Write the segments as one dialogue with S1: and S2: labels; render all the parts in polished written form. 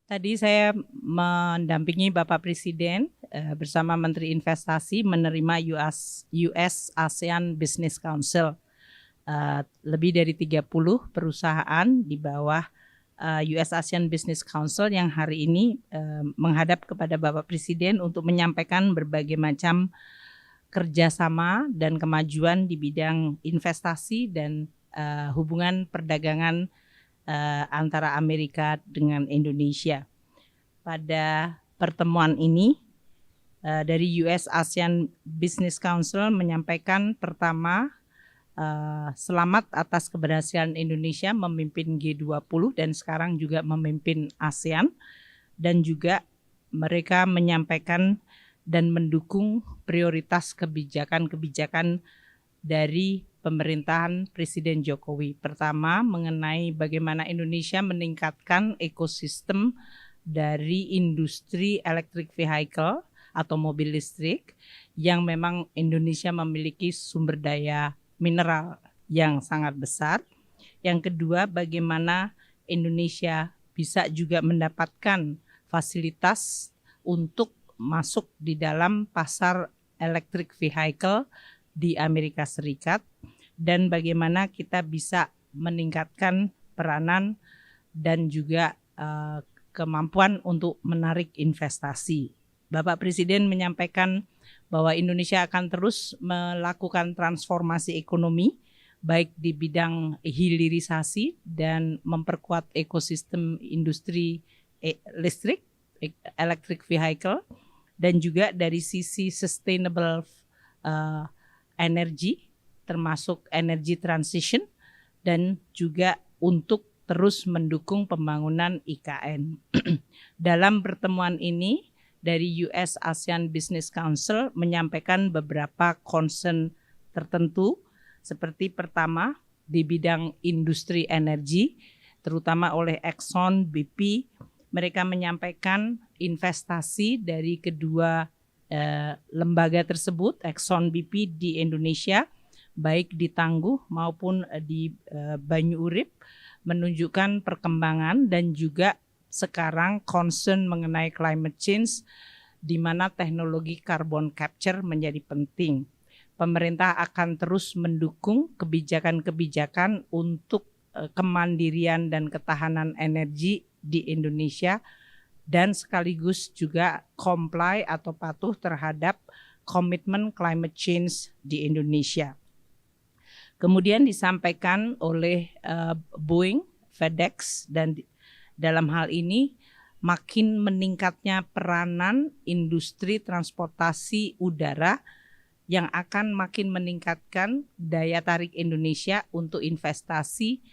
S1: Tadi saya mendampingi Bapak Presiden bersama Menteri Investasi menerima US ASEAN Business Council. Lebih dari 30 perusahaan di bawah US ASEAN Business Council yang hari ini menghadap kepada Bapak Presiden untuk menyampaikan berbagai macam kerjasama dan kemajuan di bidang investasi dan hubungan perdagangan antara Amerika dengan Indonesia. Pada pertemuan ini dari US ASEAN Business Council menyampaikan pertama selamat atas keberhasilan Indonesia memimpin G20 dan sekarang juga memimpin ASEAN, dan juga mereka menyampaikan dan mendukung prioritas kebijakan-kebijakan dari pemerintahan Presiden Jokowi. Pertama, mengenai bagaimana Indonesia meningkatkan ekosistem dari industri electric vehicle atau mobil listrik yang memang Indonesia memiliki sumber daya mineral yang sangat besar. Yang kedua, bagaimana Indonesia bisa juga mendapatkan fasilitas untuk masuk di dalam pasar electric vehicle di Amerika Serikat, dan bagaimana kita bisa meningkatkan peranan dan juga kemampuan untuk menarik investasi. Bapak Presiden menyampaikan bahwa Indonesia akan terus melakukan transformasi ekonomi, baik di bidang hilirisasi dan memperkuat ekosistem industri listrik, electric vehicle, dan juga dari sisi sustainable energy, termasuk energy transition, dan juga untuk terus mendukung pembangunan IKN. Dalam pertemuan ini, dari US ASEAN Business Council menyampaikan beberapa concern tertentu, seperti pertama di bidang industri energi, terutama oleh Exxon, BP. Mereka menyampaikan investasi dari kedua lembaga tersebut, Exxon, BP di Indonesia, baik di Tangguh maupun di Banyu Urip, menunjukkan perkembangan dan juga sekarang concern mengenai climate change, di mana teknologi carbon capture menjadi penting. Pemerintah akan terus mendukung kebijakan-kebijakan untuk kemandirian dan ketahanan energi di Indonesia, dan sekaligus juga comply atau patuh terhadap komitmen climate change di Indonesia. Kemudian disampaikan oleh Boeing, FedEx, dan dalam hal ini makin meningkatnya peranan industri transportasi udara yang akan makin meningkatkan daya tarik Indonesia untuk investasi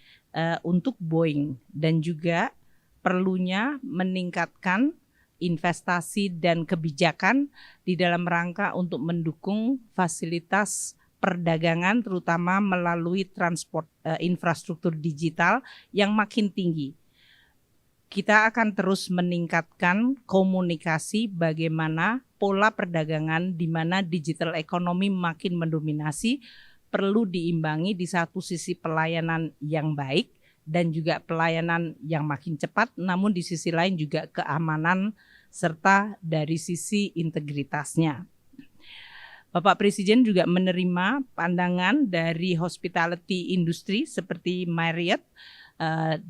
S1: untuk Boeing, dan juga perlunya meningkatkan investasi dan kebijakan di dalam rangka untuk mendukung fasilitas perdagangan, terutama melalui infrastruktur digital yang makin tinggi. Kita akan terus meningkatkan komunikasi bagaimana pola perdagangan di mana digital ekonomi makin mendominasi, perlu diimbangi di satu sisi pelayanan yang baik dan juga pelayanan yang makin cepat, namun di sisi lain juga keamanan serta dari sisi integritasnya. Bapak Presiden juga menerima pandangan dari hospitality industri seperti Marriott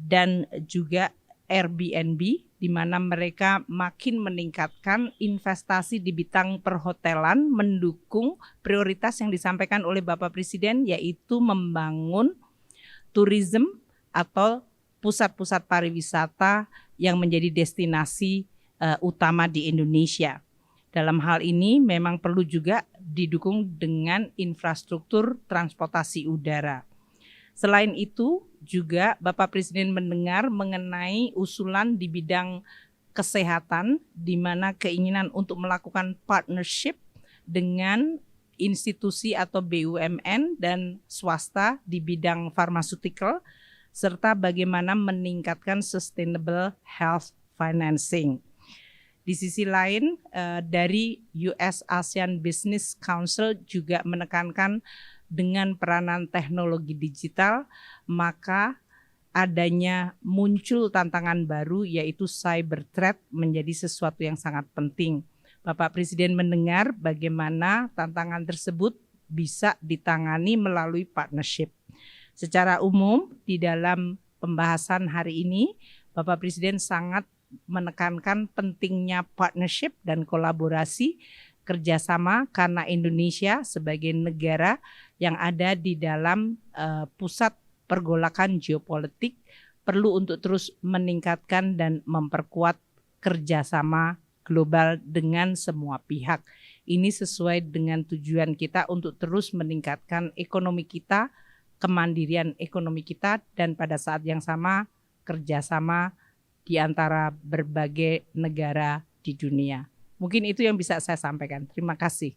S1: dan juga Airbnb, di mana mereka makin meningkatkan investasi di bidang perhotelan, mendukung prioritas yang disampaikan oleh Bapak Presiden, yaitu membangun tourism atau pusat-pusat pariwisata yang menjadi destinasi utama di Indonesia. Dalam hal ini memang perlu juga didukung dengan infrastruktur transportasi udara. Selain itu juga Bapak Presiden mendengar mengenai usulan di bidang kesehatan, di mana keinginan untuk melakukan partnership dengan institusi atau BUMN dan swasta di bidang pharmaceutical, serta bagaimana meningkatkan sustainable health financing. Di sisi lain, dari US ASEAN Business Council juga menekankan dengan peranan teknologi digital, maka adanya muncul tantangan baru yaitu cyber threat menjadi sesuatu yang sangat penting. Bapak Presiden mendengar bagaimana tantangan tersebut bisa ditangani melalui partnership. Secara umum di dalam pembahasan hari ini, Bapak Presiden sangat menekankan pentingnya partnership dan kolaborasi kerjasama karena Indonesia sebagai negara yang ada di dalam pusat pergolakan geopolitik perlu untuk terus meningkatkan dan memperkuat kerjasama global dengan semua pihak. Ini sesuai dengan tujuan kita untuk terus meningkatkan ekonomi kita, kemandirian ekonomi kita, dan pada saat yang sama kerjasama di antara berbagai negara di dunia. Mungkin itu yang bisa saya sampaikan. Terima kasih.